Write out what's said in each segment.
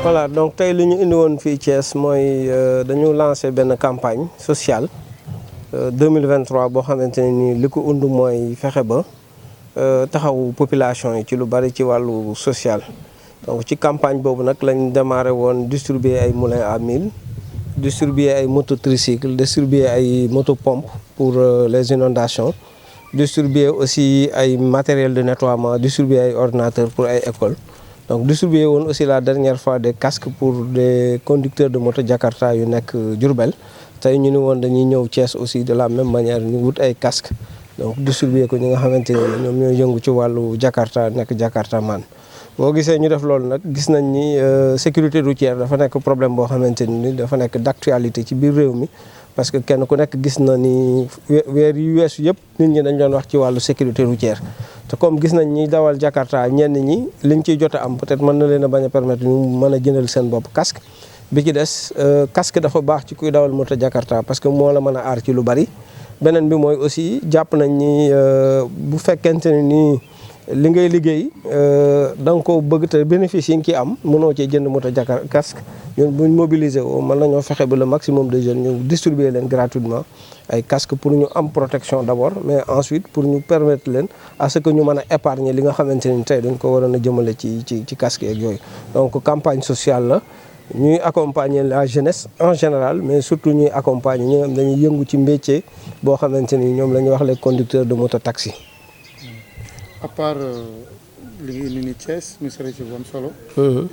Voilà, donc tey li ñu indi woon fii Thiès mooy dañu lancé benn campagne sociale 2023 boo xamante ne nii li ko undu mooy fexe ba taxawu population yi ci lu bari ci wàllu social. Donc ci campagne boobu nag lañ démarré woon distribuer ay moulins à mil, distribuer ay moto tricycle, distribuer ay moto pompe pour les inondations, distribuer aussi ay matériel de nettoiement, distribuer ay ordinateurs pour ay écoles. Donc distribuer woon aussi la dernière fois des casques pour des conducteurs de moto Jakarta yu nekk Diourbel. Tey ñu ni woon dañuy ñëw Thiès aussi de la même manière ñu wut ay casques donc distribuer ko ñi nga xamante ne ñoom ñooy yëngu ci wàllu Jakarta nekk Jakarta man. boo gisee ñu def loolu nag gis nañ ni sécurité routière dafa nekk problème boo xamante ni dafa nekk d'actualité ci biir réew mi. Parce que kenn ku nekk gis na ni weer yu weesu yëpp nit ñi dañ doon wax ci wàllu sécurité routière te comme gis nañ ñi dawal Jakarta ñenn ñi liñ ciy jot a am peut-être mën na leen a bañ a permettre ñu mën a jëndal seen bopp casque. bi ci des casque dafa baax ci kuy dawal moto Jakarta parce que moo la mën a aar ci lu bari. beneen bi mooy aussi jàpp nañ ni bu fekkente ne nii li ngay liggéey da nga ko bëgg te bénéfice yi nga ciy am mënoo cee jënd moto Jakarta casque. ñun buñ mobiliser woo mën nañoo fexe ba le maximum de jeunes ñu distribuer leen gratuitement ay casques pour ñu am protection d'abord mais ensuite pour ñu permettre leen à ce que ñu mën a épargner li nga xamante ni tey dañ ko waroon a jëmale ci casques yeeg yooyu. Donc campagne sociale la ñuy accompagner la jeunesse en général mais surtout ñuy accompagner ñi nga xam dañuy yëngu ci métier boo xamante ni ñoom la ñuy wax les conducteurs de moto taxi. À part li nga indi ni Thiès ministère ci bu am solo.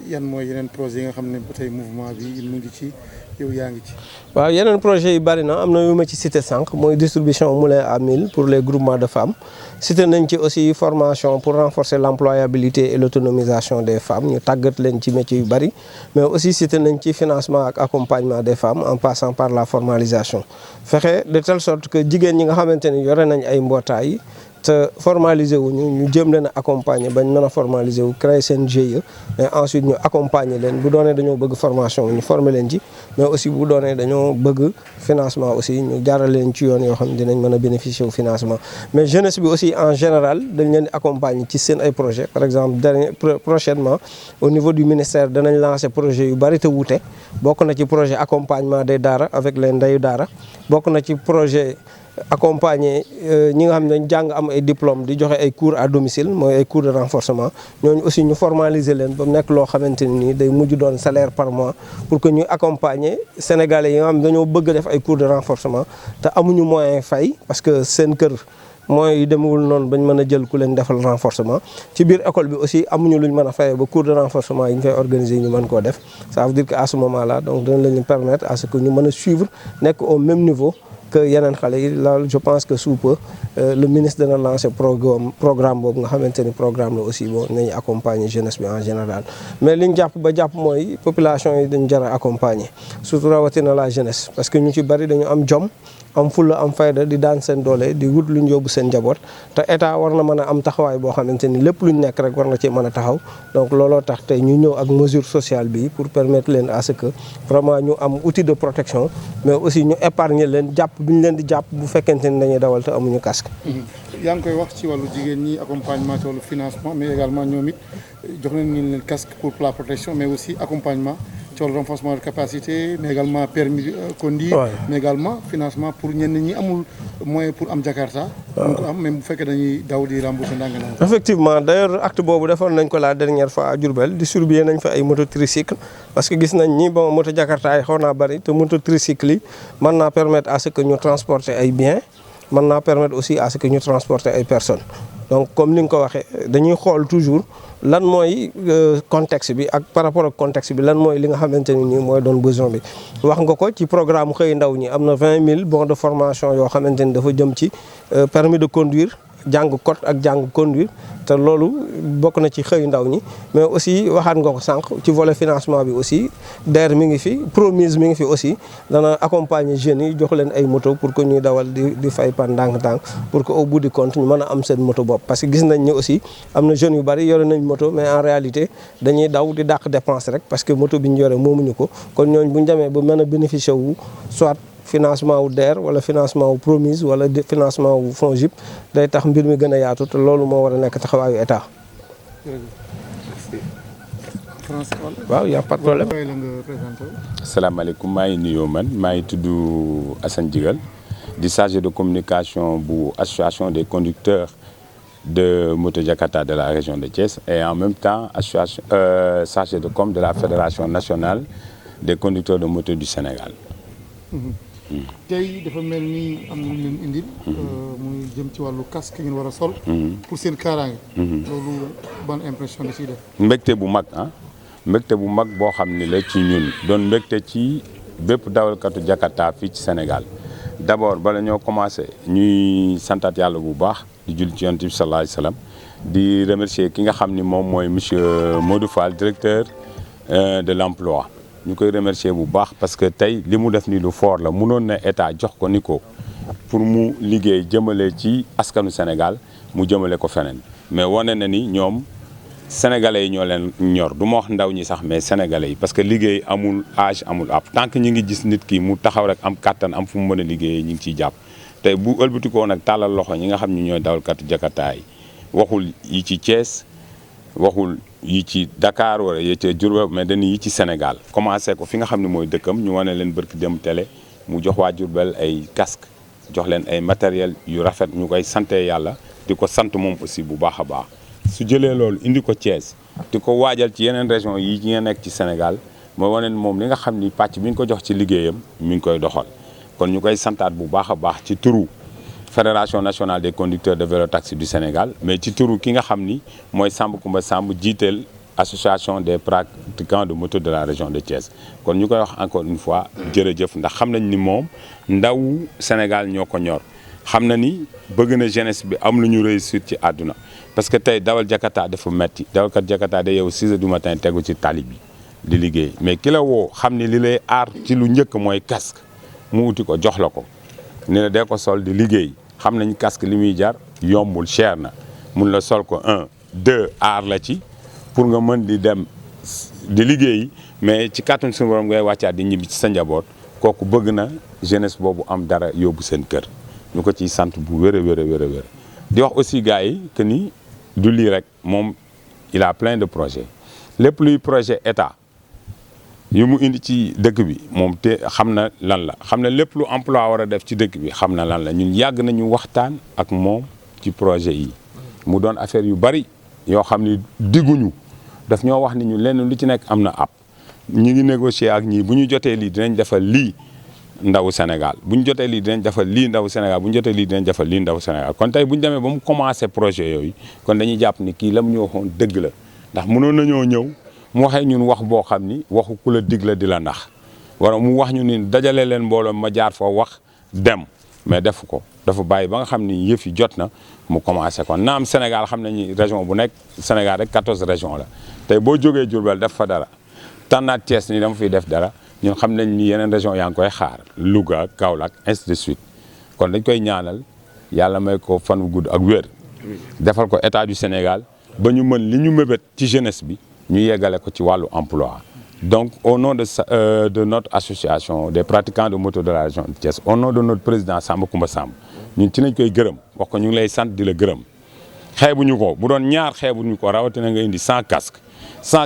yan mooy yeneen projet yi nga xam ne ba tey mouvement bi mu ngi ci yow yaa ngi ci. waaw yeneen projet yi bari na am na yu ma ci cité sànq mooy distribution moulin à mil pour les groupements de femmes. cité nañ ci aussi formation pour renforcer l'employabilité et l'autonomisation des femmes ñu tàggat leen ci métiers yu bari mais aussi cité nañ ci financement ak accompagnement des femmes en passant par la formalisation. fexe de telle sorte que jigéen ñi nga xamante ni yore nañ ay mbootaay. te formaliser wu ñu jëm leen a accompagner bañ mën a formaliser wu créer seen GIE mais ensuite ñu accompagner leen bu doonee dañoo bëgg formation ñu former leen ci mais aussi bu doonee dañoo bëgg financement aussi ñu jaaral leen ci yoon yoo xam ne dinañ mën a bénéficier wu financement. mais jeunesse bi aussi en général dañ leen di accompagner ci seen ay projets par exemple prochainement au niveau du ministère danañ lancer projet yu bari te wuute bokk na ci projet accompagnement des daara avec les ndeyu daara bokk na ci projet. accompagner ñi nga xam ne dañ jàng am ay diplôme di joxe ay cours à domicile mooy ay cours de renforcement ñooñu aussi ñu formaliser leen ba mu nekk loo xamante ni nii day mujj doon salaire par mois pour que ñu accompagner sénégalais yi nga xam ne dañoo bëgg def ay cours de renforcement te amuñu moyen fay parce que seen kër mooy demewul noonu bañ mën a jël ku leen defal renforcement ci biir école bi aussi amuñu luñ mën a fayee ba cours de renforcement yi ñu koy organiser ñu mën koo def ça veut dire que à ce moment là donc dina leen permettre à ce que ñu mën a suivre nekk au même niveau que yeneen xale yi loolu je pense que sous peu le ministre dana lancer programme boobu nga xamante ni programme la aussi bon nañu accompagner jeunesse bi en général mais li ñu jàpp ba jàpp mooy population yi dañu jar a accompagner surtout rawatina la jeunesse parce que ñu ci bari dañu am jom am fulla am fayda di daan seen doole di wut lu ñu yóbbu seen njaboot te état war na mën a am taxawaay boo xamante ni lépp lu ñu nekk rek war na cee mën a taxaw donc looloo tax tey ñu ñëw ak mesure sociale bi pour permettre leen à ce que vraiment ñu am outil de protection mais aussi ñu épargner leen jàpp bi ñu leen di jàpp bu fekkente ni dañuy dawal te amuñu casque. yaa ngi koy wax ci wàllu jigéen ñi accompagnement ci wàllu financement mais également ñoom it jox nañ leen casque pour la protection mais aussi accompagnement. ci wàllu renforcement de capacité mais également permis de conduire mais également financement pour ñenn ñi amul moyen pour am Jakarta mun ko am même bu fekkee dañuy daw di rembourser ndànk-ndànk. effectivement d'ailleurs acte boobu defoon nañ ko la dernière fois à Diourbel distribuer nañ fa ay moto tricycle parce que gis nañ ni bon moto Jakarta yi xaw naa bari te moto tricycle yi mën naa permettre à ce que ñu transporter ay biens mën naa permettre aussi à ce que ñu transporter ay personnes donc comme ni nga ko waxee dañuy xool toujours lan mooy contexte bi ak par rapport ak contexte bi lan mooy li nga xamante ni nii mooy doon besoin bi wax nga ko ci programme xëy ndaw ñi am na 20 000 bons de formation yoo xamante ni dafa jëm ci permis de conduire jàng code ak jàng conduire te loolu bokk na ci xëy ndaw ñi mais aussi waxaat nga ko sànq ci volet financement bi aussi DER mi ngi fi Promise mi ngi fi aussi dana accompagner jeunes yi jox leen ay moto pour que ñuy dawal di fay par ndànk-ndànk pour que au bout du compte ñu mën a am seen moto bopp parce que gis nañ ni aussi am na jeunes yu bari yore nañ moto mais en réalité dañuy daw di dàq dépense rek parce que moto bi ñu yore moomuñu ko kon ñooñ bu ñu demee ba mën a bénéficier wu soit financement wu DER wala financement wu Promise wala financement wu FONGIP day tax mbir mi gën a yaatu te loolu moo war a nekk taxawaayu état. français waaw y a pas de problème. asalaamaaleykum maa ngi nuyoo man maa ngi tudd Assane Digal di chargé de communication bu association des conducteurs de moto Jakarta de la région de Thiès et en même temps association chargé de com de la fédération nationale des conducteurs de moto du Sénégal. tey dafa mel ni am na lu leen indil. muy jëm ci wàllu casque ngeen war a sol. pour seen kaaraange. loolu ban impression da ciy def. mbégte bu mag ah mbégte bu mag boo xam ne la ci ñun doon mbégte ci bépp dawalkatu Jakarta fii ci Sénégal d'abord bala ñoo commencé ñuy santaat yàlla bu baax di julli ci Yonent bi sallallahu alayhi wa sallam di remercier ki nga xam ni moom mooy monsieur Modou Fall directeur de l'emploi. ñu koy remercier bu baax parce que tey li mu def ni lu fort la mënoon na état jox ko ni ko pour mu liggéey jëmale ci askanu Sénégal mu jëmale ko feneen mais wane na ni ñoom sénégalais yi ñoo leen ñor du ma wax ndaw ñi sax mais sénégalais yi parce que liggéey amul âge amul ab tant que ñu ngi gis nit ki mu taxaw rek am kàttan am fu mu mën a liggéeyee ñu ngi ciy jàpp tey bu ëlbatikoo nag tàllal loxo ñi nga xam ni ñooy dawalkatu Jakarta yi waxul yi ci Thiès waxul yi ci Dakar wala yi ci Diourbel mais dañuy yi ci Sénégal commencé ko fi nga xam ne mooy dëkkam ñu wane leen barki dem télé mu jox waa Diourbel ay casque jox leen ay matériel yu rafet ñu koy sante yàlla di ko sant moom aussi bu baax a baax su jëlee loolu indi ko Thiès di ko waajal ci yeneen région yi ñi nga nekk ci Sénégal mooy wane moom li nga xam ni pàcc bi ñu ko jox ci liggéeyam mi ngi koy doxal kon ñu koy santaat bu baax a baax ci turu fédération nationale des conducteurs de vélo taxi du Sénégal mais ci turu ki nga xam ni mooy Samb Koumba Samb jiiteel association des pratiquants de moto de la région de Thiès kon ñu koy wax encore une fois jërëjëf ndax xam nañ ni moom ndaw Sénégal ñoo ko ñor xam na ni bëgg na jeunesse bi am lu ñu réussir ci àdduna parce que tey dawal Jakarta dafa metti dawalkat Jakarta day yow 6 heures du matin tegu ci tali bi di liggéey mais ki la woo xam ni li lay aar ci lu njëkk mooy casque mu uti ko jox la ko ni la dee ko sol di liggéey xam nañ casque li muy jar yombul cher na mun la sol ko 1 2 aar la ci pour nga mën di dem di liggéey mais ci kàttan suñu borom ngay wàccaat di ñibbi ci sa njaboot kooku bëgg na jeunesse boobu am dara yóbbu seen kër ñu ko ciy sant bu wér a wér a wér a wér di wax aussi gars yi que ni du lii rek moom il a plein de projets lépp luy projet état yu mu indi ci dëkk bi moom te xam na lan la xam na lépp lu emploi war a def ci dëkk bi xam na lan la ñun yàgg nañu waxtaan ak moom ci projet yi mu doon affaire yu bari yoo xam ni digguñu daf ñoo wax ni ñu lenn lu ci nekk am na app ñi ngi négocier ak ñii bu ñu jotee lii dinañ defal lii ndawu Sénégal bu ñu jotee lii dinañ defal lii ndawu Sénégal bu ñu jotee lii dinañ defal lii ndawu Sénégal kon tey bu ñu demee ba mu commencé projet yooyu kon dañuy jàpp ni kii la mu ñu waxoon dëgg la ndax mënoon nañoo ñëw mu waxee ñun wax boo xam ni waxu ku la dig la di la ndax wala mu wax ñu ni dajale leen mbooloo ma jaar foo wax dem mais defu ko dafa bàyyi ba nga xam ni yëf yi jot na mu commencé kon naam Sénégal xam nañu région bu nekk Sénégal rek 14 régions la tey boo jógee Diourbel def fa dara tànnaat Thiès ni dama fiy def dara ñun xam nañ ni yeneen région yaa ngi koy xaar Louga Kaolack ainsi de suite kon dañ koy ñaanal yàlla may ko fan bu gudd ak wér defal ko état du Sénégal ba ñu mën li ñu mébét ci jeunesse bi ñu yeggale ko ci wàllu emploi donc au nom de notre association des pratiquants de moto de la région de Thiès au nom de notre président Samb Koumba Samb ñun ci nañ koy gërëm wax ko ñu ngi lay sant di la gërëm xeebuñu ko bu doon ñaar xeebuñu ko rawatina nga indi 100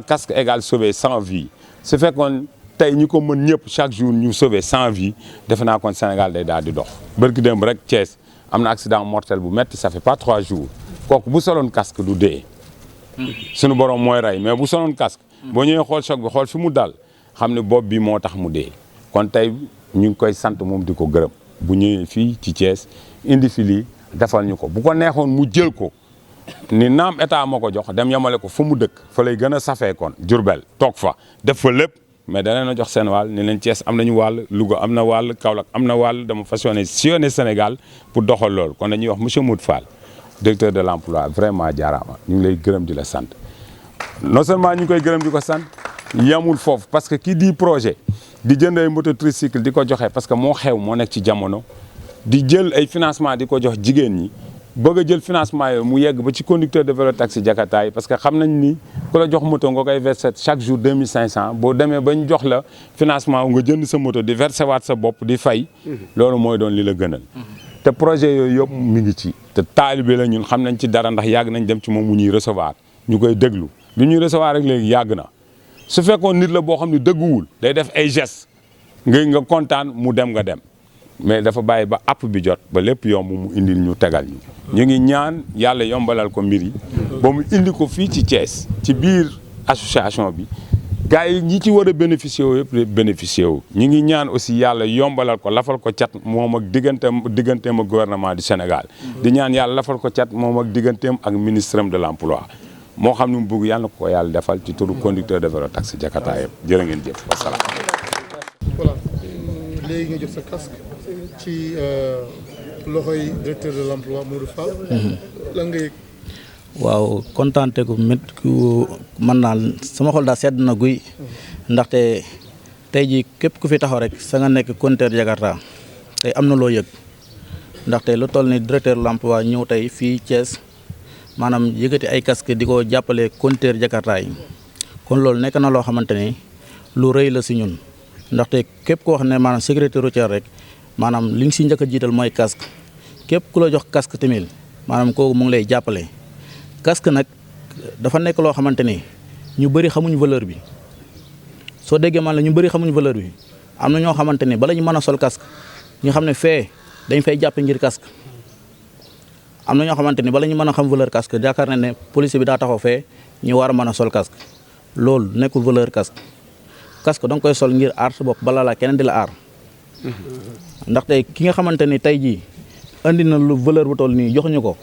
casque égale sauver 100 vies su fekkoon tey ñi ko mën ñëpp chaque jour ñu sauver 100 vies defe naa kon Sénégal day daal di dox bërki démb rek Thiès am na accident mortel bu metti ça fait pas 3 jours kooku bu soloon casque du dee suñu borom mooy rey mais bu soloon casque boo ñëwee xool choc bi xool fi mu dal xam ne bopp bi moo tax mu dee kon tey ñu ngi koy sant moom di ko gërëm bu ñëwee fii ci Thiès indi fi lii defal ñu ko bu ko neexoon mu jël ko ni naam état moo ko jox dem yamale ko fu mu dëkk fa lay gën a safee kon Diourbel toog fa def fa lépp mais da leen a jox seen wàll ni leen Thiès am nañu wàll Louga am na wàll Kaolack am na wàll dama fas yéene sillonner Sénégal pour doxal loolu kon dañuy wax monsieur Modou Fall directeur de l'emploi vraiment jaaraama ñu ngi lay gërëm di la sant non seulement ñu ngi koy gërëm di ko sant yamul foofu parce que ki di projet di jënd ay moto tricycle di ko joxe parce que moo xew moo nekk ci jamono di jël ay financement di ko jox jigéen ñi bëgg a jël financement yooyu mu yegg ba ci conducteur de vélo taxi Jakarta yi parce que xam nañ ni ku la jox moto nga koy verser chaque jour 2500 boo demee ba ñu jox la financement nga jënd sa moto di verser waat sa bopp di fay loolu mooy doon li la gënal te projet yooyu yëpp mi ngi ci te taalibe la ñun xam nañ ci dara ndax yàgg nañ dem ci moom mu ñuy recevoir ñu koy déglu bi ñuy recevoir rek léegi yàgg na su fekkoon nit la boo xam ne dëgguwul day def ay gestes nga kontaan mu dem nga dem mais dafa bàyyi ba app bi jot ba lépp yomb mu indil ñu tegal ñu ngi ñaan yàlla yombalal ko mbir yi ba mu indi ko fii ci Thiès ci biir association bi gars yi ñi ci war a bénéficier wu yëpp bénéficier wu ñu ngi ñaan aussi yàlla yombalal ko lafal ko cat moom ak digganteem ak gouvernement du Sénégal di ñaan yàlla lafal ko cat moom ak digganteem ak ministre de l'emploi moo xam ne mu bëgg yàlla na ko yàlla defal ci turu conducteur de vélo taxi Jakarta yëpp jërë ngeen jëf wasalaam. voilà léegi nga jot sa casque ci loxoy directeur de l'emploi Modou Fall. lan nga yëg. waaw kontaante gu métti ku mën naa sama xol daal sedd na guy ndaxte tey jii képp ku fi taxaw rek sa nga nekk conducteur Jakarta tey am na loo yëg ndaxte lu toll ni directeur de l'emploi ñëw tey fii Thiès maanaam yëkkati ay casque di ko jàppale conducteur Jakarta yi kon loolu nekk na loo xamante ni lu rëy la si ñun ndaxte képp koo xam ne maanaam sécurité routière rek maanaam li nga si njëkk a jiital mooy casque képp ku la jox casque tamit maanaam kooku mu ngi lay jàppale. casque nag dafa nekk loo xamante ni ñu bëri xamuñ valeur bi soo déggee man la ñu bëri xamuñ valeur bi am na ñoo xamante ni bala ñu mën a sol casque ñu xam ne fee dañ fay jàppe ngir casque am na ñoo xamante ni bala ñu mën a xam valeur casque yaakaar na ne police bi daa taxaw fee ñu war a mën a sol casque loolu nekkul valeur casque casque da nga koy sol ngir aar sa bopp bala la keneen di la aar ndaxte ki nga xamante ni tey jii andi na lu valeur bu toll nii joxuñu ko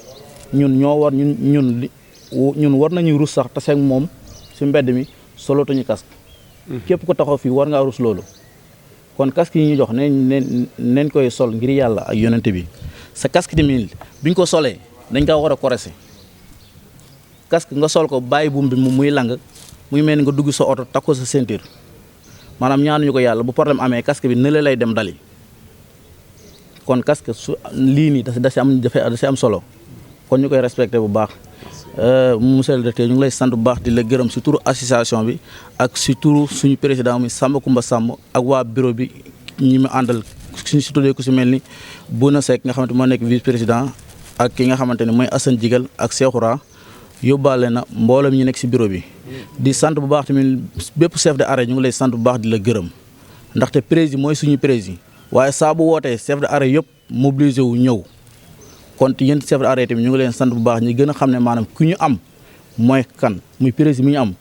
ñun ñoo war ñun war nañu rus sax taseeg moom si mbedd mi solootuñu casque képp ko taxaw fii war ngaa rus loolu kon casque yi ñu jox neen koy sol ngir yàlla ak yonente bi sa casque tamit biñ ko solee dañ kaa war a korese casque nga sol ko bàyyi buum bi muy lang muy mel ni nga dugg sa oto takk ko sa ceinture maanaam ñaanuñu ko yàlla bu problème amee casque bi nële lay dem dali kon casque su lii nii da si am solo kon ñu koy respecté bu baax monsieur le directeur ñu ngi lay sant bu baax di la gërëm si turu association bi ak si turu suñu président muy Samba Kumba Samb ak waa bureau bi ñi mu àndal suñu si tuddee ku si mel ni Bouna Seck nga xamante moo nekk vice président ak ki nga xamante ne mooy Assane Jigal ak Cheikhoura yóbbaale na mboolem ñi nekk si bureau bi. di sant bu baax tamit bépp chef de arrêt ñu ngi lay sant bu baax di la gërëm ndaxte président mooy suñu président waaye saa bu wootee chef de arrêt yëpp mobilisé wu ñëw. kon yéen chef de arrêt tamit ñu ngi leen sant bu baax ñi gën a xam ne maanaam ku ñu am mooy kan muy président mi ñu am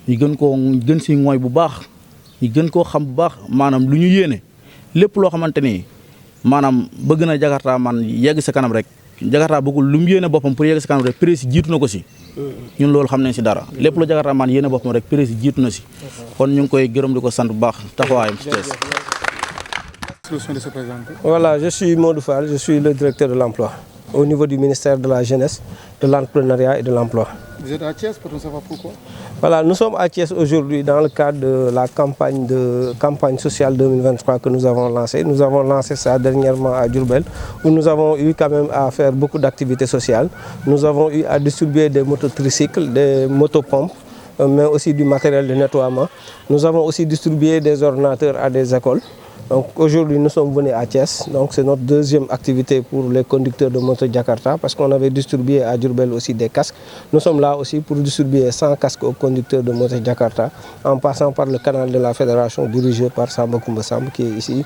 ñu gën si mooy bu baax ñu gën koo xam bu baax maanaam lu ñu yéene lépp loo xamante ni maanaam bëgg na Jakarta man yegg sa kanam rek Jakarta bëggul lu mu yéene boppam pour yegg sa kanam rek président jiitu na ko si ñun loolu xam nañ si dara lépp lu Jakarta man yéene boppam rek président jiitu na si kon ñu ngi koy gërëm di ko sant bu baax taxawaayam si Thiès. Voilà, je suis Modou Fall, je suis le directeur de l'emploi au niveau du ministère de la Jeunesse, de l'Entrepreneuriat et de l'Emploi. Vous êtes à Thiès, peut-on savoir pourquoi? Voilà, nous sommes à Thiès aujourd'hui dans le cadre de la campagne sociale 2023 que nous avons lancée. Nous avons lancé ça dernièrement à Diourbel, où nous avons eu quand même à faire beaucoup d'activités sociales. Nous avons eu à distribuer des mototricycles, des motopompes, mais aussi du matériel de nettoiement. Nous avons aussi distribué des ordinateurs à des écoles. Donc aujourd'hui nous sommes venus à Thiès, donc c'est notre deuxième activité pour les conducteurs de moto Jakarta parce qu'on avait distribué à Diourbel aussi des casques. Nous sommes là aussi pour distribuer 100 casques aux conducteurs de moto Jakarta en passant par le canal de la fédération dirigé par Samba Kumba Samb qui est ici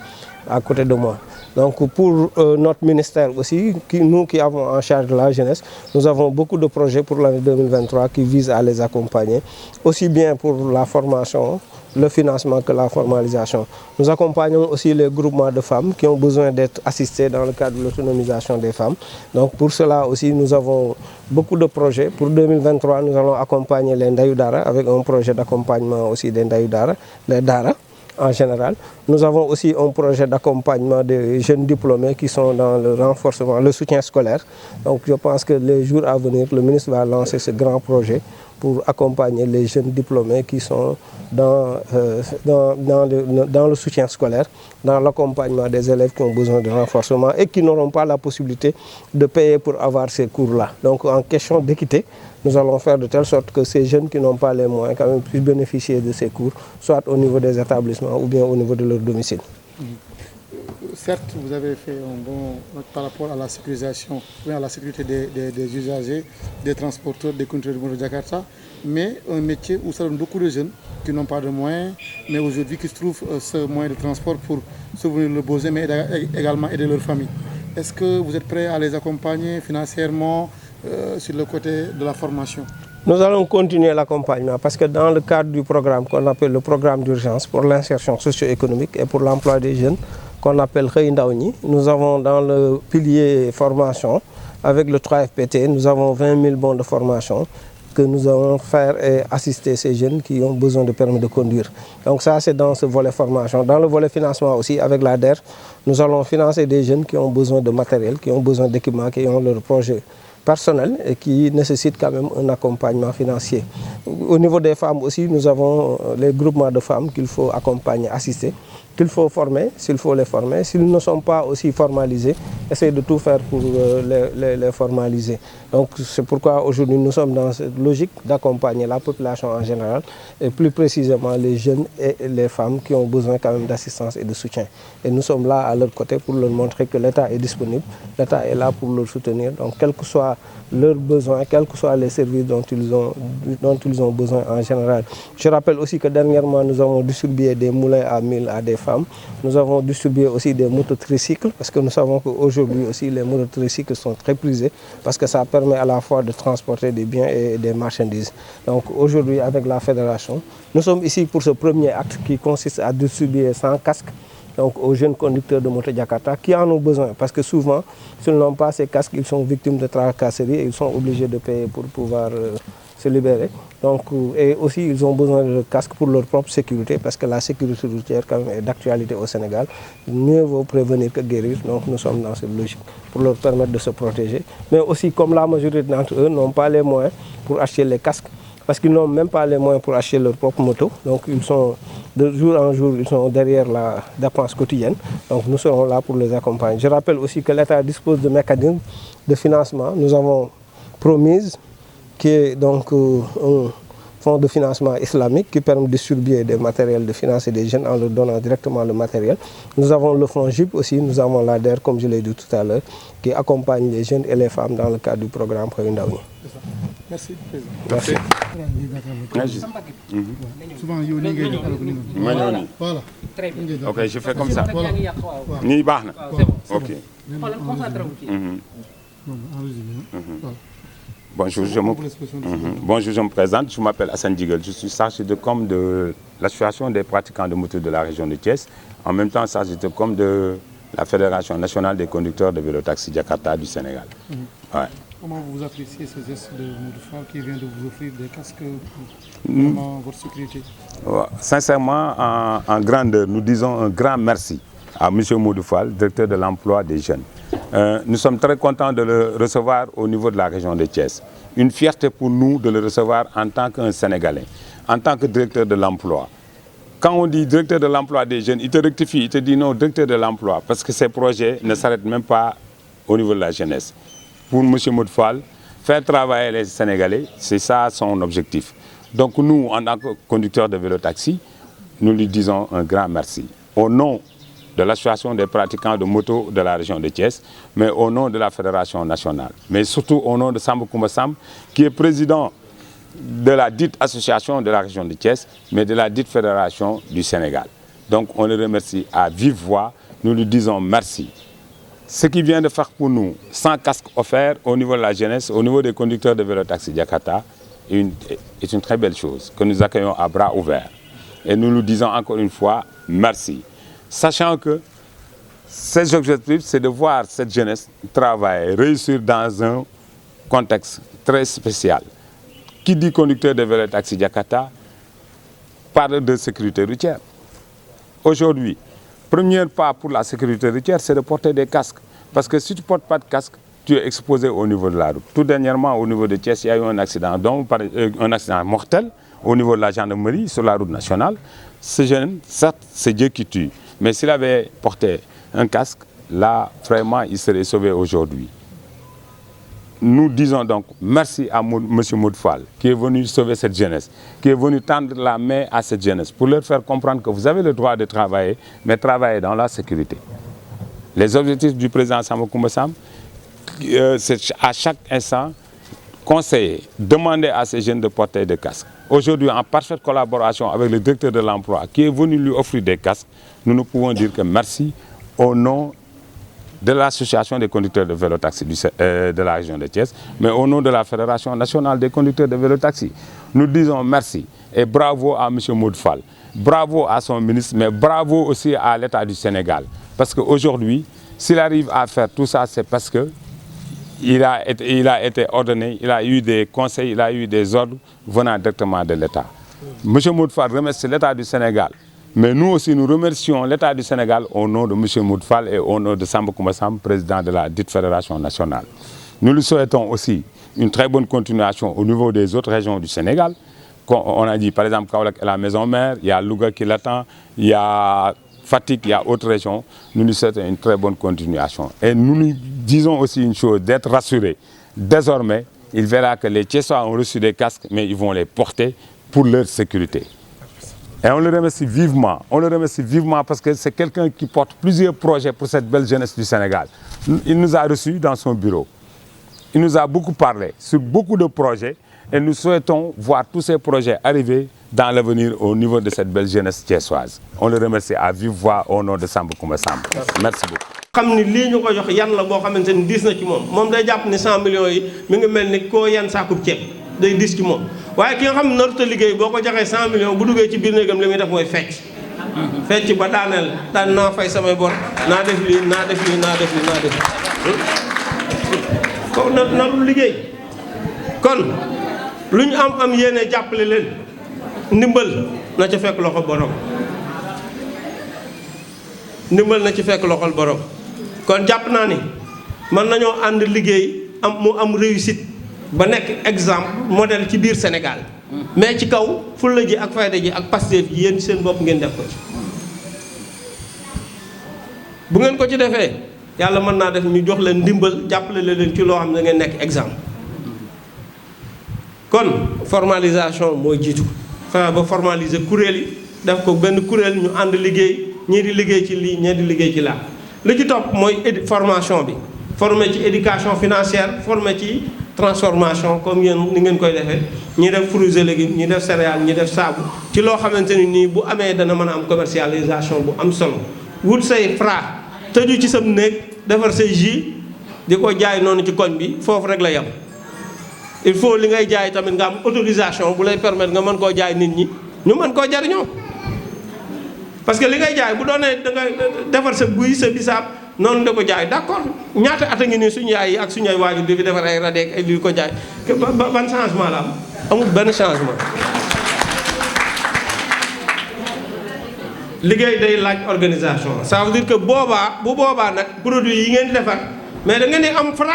à côté de moi. Donc pour notre ministère aussi, nous qui avons en charge de la jeunesse, nous avons beaucoup de projets pour l'année 2023 qui visent à les accompagner, aussi bien pour la formation, le financement que la formalisation. Nous accompagnons aussi les groupements de femmes qui ont besoin d'être assistés dans le cadre de l'autonomisation des femmes. Donc pour cela aussi, nous avons beaucoup de projets. Pour 2023, nous allons accompagner les Ndayou Dara avec un projet d'accompagnement aussi des Ndayou Dara, les Dara en général. Nous avons aussi un projet d'accompagnement des jeunes diplômés qui sont dans le renforcement, le soutien scolaire. Donc je pense que les jours à venir, le ministre va lancer ce grand projet pour accompagner les jeunes diplômés qui sont dans le soutien scolaire, dans l'accompagnement des élèves qui ont besoin de renforcement et qui n'auront pas la possibilité de payer pour avoir ces cours-là. Donc en question d'équité, nous allons faire de telle sorte que ces jeunes qui n'ont pas les moyens quand même puissent bénéficier de ces cours, soit au niveau des établissements ou bien au niveau de leur domicile. Certes, vous avez fait un bon par rapport à la sécurisation, à la sécurité des usagers, des transporteurs, des conducteurs de moto Jakarta, mais un métier où ça donne beaucoup de jeunes qui n'ont pas de moyens, mais aujourd'hui qui se trouvent ce moyen de transport pour souvenir leurs besoins, mais également aider leur famille. Est-ce que vous êtes prêts à les accompagner financièrement sur le côté de la formation? Nous allons continuer l'accompagnement parce que dans le cadre du programme qu'on appelle le programme d'urgence pour l'insertion socio-économique et pour l'emploi des jeunes, qu'on appelle Xëy Ndaw Ñi, nous avons dans le pilier formation, avec le 3FPT, nous avons 20 000 bons de formation que nous allons faire et assister ces jeunes qui ont besoin de permis de conduire. Donc ça, c'est dans ce volet formation. Dans le volet financement aussi, avec l'ADER, nous allons financer des jeunes qui ont besoin de matériel, qui ont besoin d'équipements, qui ont leur projet personnel et qui nécessitent quand même un accompagnement financier. Au niveau des femmes aussi, nous avons les groupements de femmes qu'il faut accompagner, assister, qu'il faut former, s'il faut les former. S'ils ne sont pas aussi formalisés, essayer de tout faire pour les formaliser. Donc c'est pourquoi aujourd'hui nous sommes dans cette logique d'accompagner la population en général et plus précisément les jeunes et les femmes qui ont besoin quand même d'assistance et de soutien. Et nous sommes là à leur côté pour leur montrer que l'État est disponible, l'État est là pour leur soutenir. Donc quel que soit leurs besoins, quels que soient les services dont ils ont besoin en général. Je rappelle aussi que dernièrement, nous avons distribué des moulins à mil à des femmes. Nous avons distribué aussi des mototricycles parce que nous savons qu'aujourd'hui aussi les mototricycles sont très prisés parce que ça permet à la fois de transporter des biens et des marchandises. Donc aujourd'hui avec la fédération, nous sommes ici pour ce premier acte qui consiste à distribuer 100 casques donc aux jeunes conducteurs de moto Jakarta qui en ont besoin parce que souvent, s'ils n'ont pas ces casques, ils sont victimes de tracasseries et ils sont obligés de payer pour pouvoir se libérer. Donc, et aussi, ils ont besoin de casques pour leur propre sécurité parce que la sécurité routière quand même est d'actualité au Sénégal. Mieux vaut prévenir que guérir. Donc, nous sommes dans cette logique pour leur permettre de se protéger. Mais aussi, comme la majorité d'entre eux n'ont pas les moyens pour acheter les casques, parce qu'ils n'ont même pas les moyens pour acheter leur propre moto. Donc ils sont de jour en jour, ils sont derrière la dépense quotidienne. Donc nous serons là pour les accompagner. Je rappelle aussi que l'État dispose de mécanismes de financement. Nous avons Promise, qui est donc un fonds de financement islamique qui permet de distribuer des matériels, de financer des jeunes en leur donnant directement le matériel. Nous avons le fonds JIP aussi, nous avons l'ADER, comme je l'ai dit tout à l'heure, qui accompagne les jeunes et les femmes dans le cadre du programme Xëy Ndaw Ñi. Merci, président. Merci. Souvent, voilà. Ok, je fais comme ça. Ni baax na. Ok. Bonjour, je me présente, je m'appelle Hassan Djigel, je suis chargé de com de l'association des pratiquants de moto de la région de Thiès, en même temps chargé de com de la Fédération nationale des conducteurs de vélo-taxi Jakarta du Sénégal. Ouais. Comment vous appréciez ce geste de Modou Fall qui vient de vous offrir des casques pour votre sécurité? Sincèrement, en grandeur, nous disons un grand merci à M. Modou Fall, directeur de l'emploi des jeunes. Nous sommes très contents de le recevoir au niveau de la région de Thiès. Une fierté pour nous de le recevoir en tant qu'un Sénégalais, en tant que directeur de l'emploi. Quand on dit directeur de l'emploi des jeunes, il te rectifie, il te dit non, directeur de l'emploi, parce que ces projets ne s'arrêtent même pas au niveau de la jeunesse. Pour M. Modou Fall, faire travailler les Sénégalais, c'est ça son objectif. Donc nous, en tant que conducteurs de vélo-taxi, nous lui disons un grand merci. Au nom de l'association des pratiquants de moto de la région de Thiès, mais au nom de la Fédération nationale, mais surtout au nom de Samba Koumba Samb, qui est président de la dite association de la région de Thiès, mais de la dite Fédération du Sénégal. Donc on le remercie à vive voix, nous lui disons merci. Ce qu'il vient de faire pour nous, 100 casques offerts au niveau de la jeunesse, au niveau des conducteurs de vélo-taxi Jakarta, est une très belle chose que nous accueillons à bras ouverts. Et nous lui disons encore une fois merci. Sachant que ces objectifs, c'est de voir cette jeunesse travailler, réussir dans un contexte très spécial. Qui dit conducteur de vélo-taxi Jakarta parle de sécurité routière. Aujourd'hui, premier pas pour la sécurité routière, c'est de porter des casques. Parce que si tu ne portes pas de casque, tu es exposé au niveau de la route. Tout dernièrement, au niveau de Thiès, il y a eu un accident, un accident mortel au niveau de la gendarmerie sur la route nationale. Ce jeune, certes, c'est Dieu qui tue. Mais s'il avait porté un casque, là, vraiment, il serait sauvé aujourd'hui. Nous disons donc merci à M. Modou Fall qui est venu sauver cette jeunesse, qui est venu tendre la main à cette jeunesse pour leur faire comprendre que vous avez le droit de travailler, mais travailler dans la sécurité. Les objectifs du président Samba Koumba Samb, c'est à chaque instant conseiller, demander à ces jeunes de porter des casques. Aujourd'hui, en parfaite collaboration avec le directeur de l'emploi qui est venu lui offrir des casques, nous ne pouvons dire que merci au nom de l'association des conducteurs de vélo-taxi de la région de Thiès, mais au nom de la Fédération nationale des conducteurs de vélo-taxi. Nous disons merci et bravo à M. Modou Fall, bravo à son ministre, mais bravo aussi à l'État du Sénégal. Parce qu'aujourd'hui, s'il arrive à faire tout ça, c'est parce qu'il a été ordonné, il a eu des conseils, il a eu des ordres venant directement de l'État. M. Modou Fall remercie l'État du Sénégal. Mais nous aussi, nous remercions l'État du Sénégal au nom de M. Modou Fall et au nom de Samba Coumba Samb, président de la dite fédération nationale. Nous lui souhaitons aussi une très bonne continuation au niveau des autres régions du Sénégal. On a dit par exemple Kaolack et la maison mère, il y a Louga qui l'attend, il y a Fatick, il y a autres régions. Nous lui souhaitons une très bonne continuation. Et nous lui disons aussi une chose, d'être rassurés. Désormais, il verra que les Thiessois ont reçu des casques, mais ils vont les porter pour leur sécurité. Et on le remercie vivement parce que c'est quelqu'un qui porte plusieurs projets pour cette belle jeunesse du Sénégal. Il nous a reçus dans son bureau. Il nous a beaucoup parlé sur beaucoup de projets et nous souhaitons voir tous ces projets arriver dans l'avenir au niveau de cette belle jeunesse thiessoise. On le remercie à vive voix au nom de Samba Coumba Samb. Merci beaucoup. xam ni lii ñu ko jox yan la boo xamante ni diis na ci moom day jàpp ni 100 millions yi mi ngi mel ni koo yan saakub ceeb day diis ci moom waaye ki nga xam ne naruta liggéey boo ko joxee 100 millions bu duggee ci biir néegam li muy def mooy fecc ba daaneel daan naa fay samay bor naa def lii naa def lii naa def lii naa def ko narul liggéey kon lu ñu am yéene jàppale leen ndimbal na ca fekk loxo borom ndimbal na ci fekk loxol borom kon jàpp naa ni mën nañoo ànd liggéey mu am réussite ba nekk exemple modèle ci biir Sénégal mais ci kaw fulla ji ak fayda ji ak Pastef ji yéen seen bopp ngeen def ko ci bu ngeen ko ci defee yàlla mën naa def ñu jox leen ndimbal jàppale leen ci loo xam ne ngeen nekk exemple kon formalisation mooy jiitu fexe ba formaliser kuréel yi def ko benn kuréel ñu ànd liggéey ñii di liggéey ci lii ñii di liggéey ci laa li ci topp mooy formation bi formé ci éducation financière formé ci transformation comme yéen ni ngeen koy defee ñi def fruits et légumes ñi def céréales ñi def saabu ci loo xamante ni nii bu amee dana mën a am commercialisation bu am solo wut say fra tëju ci sam néeg defar say jus di ko jaay noonu ci koñ bi foofu rek la yem il faut li ngay jaay tamit nga am autorisation bu lay permettre nga mën koo jaay nit ñi ñu mën koo jariñoo parce que li ngay jaay bu doonee da nga defar sa buy sa bisaab noonu da ko jaay d'accord ñaata at a ngi nii suñu yaay yi ak suñu ay waajur di fi defar ay radeek ay li ko jaay ban changement la am amul benn changement liggéey day laaj organisation ça veut dire que bu boobaa nag produit yi ngeen di defar mais da ngeen di am fra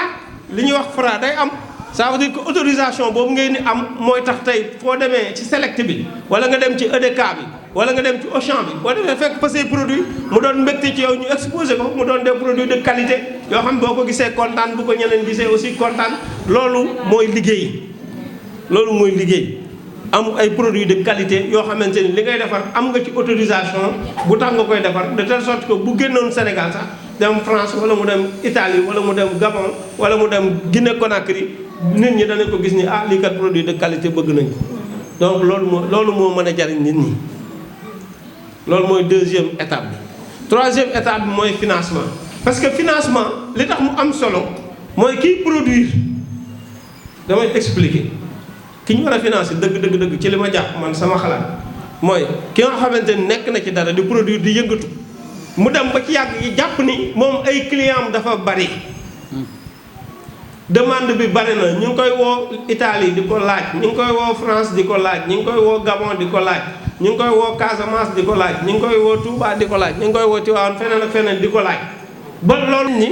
li ñuy wax fra day am ça veut dire que autorisation boobu ngeen di am mooy tax tey foo demee ci select bi wala nga dem ci EDK bi wala nga dem ci Auchan bi boo demee fekk fa say produit mu doon mbégte ci yow ñu exposé ko mu doon des produits de qualité yoo xam boo ko gisee kontaan bu ko ñeneen gisee aussi kontaan loolu mooy liggéey am ay produits de qualité yoo xamante ni li ngay defar am nga ci autorisation bu tax nga koy defar de telle sorte que bu génnoon Sénégal sax dem France wala mu dem Italie wala mu dem Gabon wala mu dem Guinée Conakry nit ñi danañ ko gis ni lii kat produit de qualité bëgg nañ ko donc loolu moo mën a jariñ nit ñi loolu mooy deuxième étape bi troisième étape bi mooy financement parce que financement li tax mu am solo mooy kiy produire damay expliquer ki ñu war a financer dëgg ci li ma jàpp man sama xalaat mooy ki nga xamante ni nekk na ci dara di produire di yëngatu mu dem ba ci yàgg yi jàpp ni moom ay client am dafa bari demande bi bari na ñu ngi koy woo Italie di ko laaj ñu ngi koy woo France di ko laaj ñu ngi koy woo Gabon di ko laaj ñu ngi koy woo Casamance di ko laaj ñu ngi koy woo Touba di ko laaj ñu ngi koy woo Tivaouane feneen ak feneen di ko laaj ba loolu ni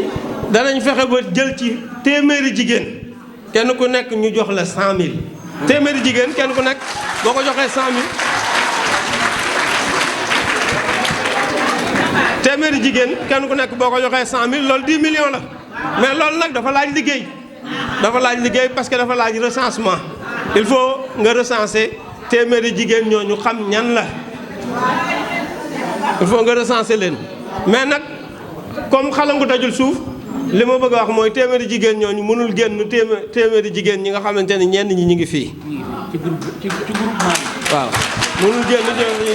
danañ fexe ba jël ci téeméeri jigéen kenn ku nekk ñu jox la 100 000 téeméeri jigéen kenn ku nekk boo ko joxee 100 000 téeméeri jigéen kenn ku nekk boo ko joxee 100 000 loolu 10 millions la mais loolu nag dafa laaj liggéey parce que dafa laaj recensement il faut nga recenser téeméeri jigéen ñooñu xam ñan la il faut nga recenser leen mais nag comme xalangu dajul suuf li ma bëgg a wax mooy téeméeri jigéen ñooñu mënul génn téeméeri jigéen ñi nga xamante ni ñenn ñi ñu ngi fii. ci groupement bi. waaw mënul génn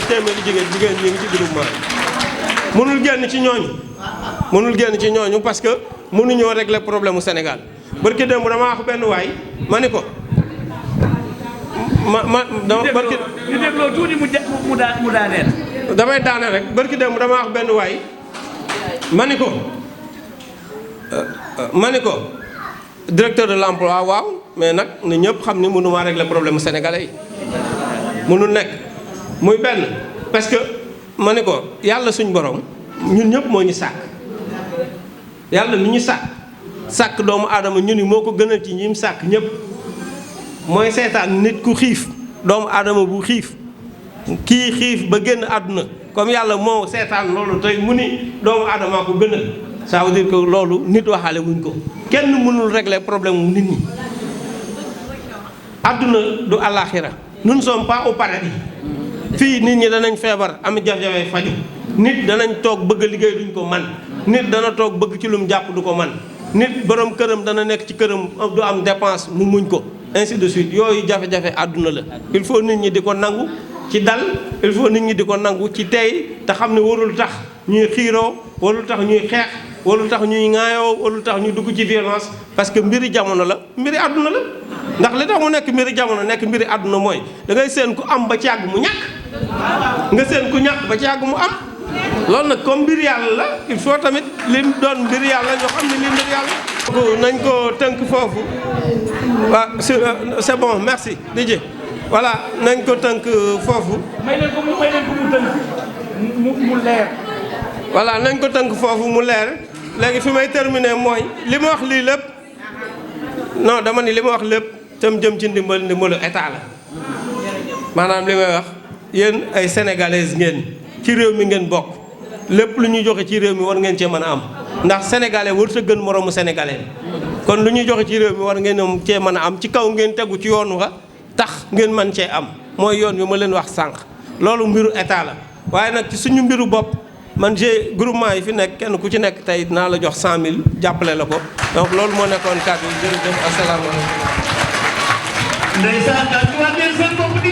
téeméeri jigéen ñi ngi ci groupement bi. mënul génn ci ñooñu. mënul génn ci ñooñu parce que mënuñoo régler problème mu Sénégal barki démb dama wax benn waay ma ni ko barki ñu dégloo tuuti mu daaneel. damay daaneel rek barki démb dama wax benn waay ma ni ko directeur de l'emploi waaw mais nag na ñëpp xam ni mënuma régler problème mu sénégalais yi mënul nekk muy benn parce que ma ni ko yàlla suñ borom ñun ñëpp moo ñu sàkk yàlla mi ñu sàkk doomu aadama ñu ni moo ko gënal ci ñim sàkk ñëpp mooy seetaan nit ku xiif doomu aadama bu xiif kii xiif ba génn àdduna comme yàlla moo seetaan loolu tey mu ni doomu aadama ko gënal ça veut dire que loolu nit waxaale wuñ ko kenn mënul régler problème mu nit ñi àdduna du àllaaxira nous ne sommes pas au paradis fii nit ñi danañ feebar am jafe-jafe faju nit danañ toog bëgg a liggéey duñ ko man nit dana toog bëgg ci lum jàpp du ko man nit borom këram dana nekk ci këram du am dépense mu muñ ko ainsi de suite yooyu jafe-jafe àdduna la il faut nit ñi di ko nangu ci dal il faut nit ñi di ko nangu ci tey te xam ne warul tax ñuy xiiroo warul tax ñuy xeex warul tax ñuy ŋaayoo warul tax ñuy dugg ci violence parce que mbiri jamono la mbiri àdduna la ndax li tax mu nekk mbiri jamono nekk mbiri àdduna mooy da ngay seen ku am ba ci yàgg mu ñàkk nga seen ku ñàkk ba ci yàgg mu am loolu nag comme mbir yàlla la il faut tamit li doon mbir yàlla ñoo xam ne lii mbir yàlla nañ ko tënk foofu waaw c'est bon merci DJ voilà nañ ko tënk foofu may leen ko mu tënk mu leer. voilà nañ ko tënk foofu mu leer léegi fi may terminer mooy li ma wax lii lépp non dama ni li ma wax lépp tam jëm ci ndimbalu état la maanaam li may wax yéen ay sénégalaises ngeen ci réew mi ngeen bokk lépp lu ñuy joxe ci réew mi war ngeen cee mën a am ndax sénégalais warut a gën moroomu sénégalais kon lu ñuy joxe ci réew mi war ngeen cee mën a am ci kaw ngeen tegu ci yoon wa tax ngeen mën cee am mooy yoon wi ma leen wax sànq loolu mbiru état la waaye nag ci suñu mbiru bopp man j'ai groupement yi fi nekk kenn ku ci nekk tey dinaa la jox 100000 jàppale la ko donc loolu moo nekkoon kàddu yi jërëjëf asalaamaaleykum. ndeysaan daal di wax seen bopp di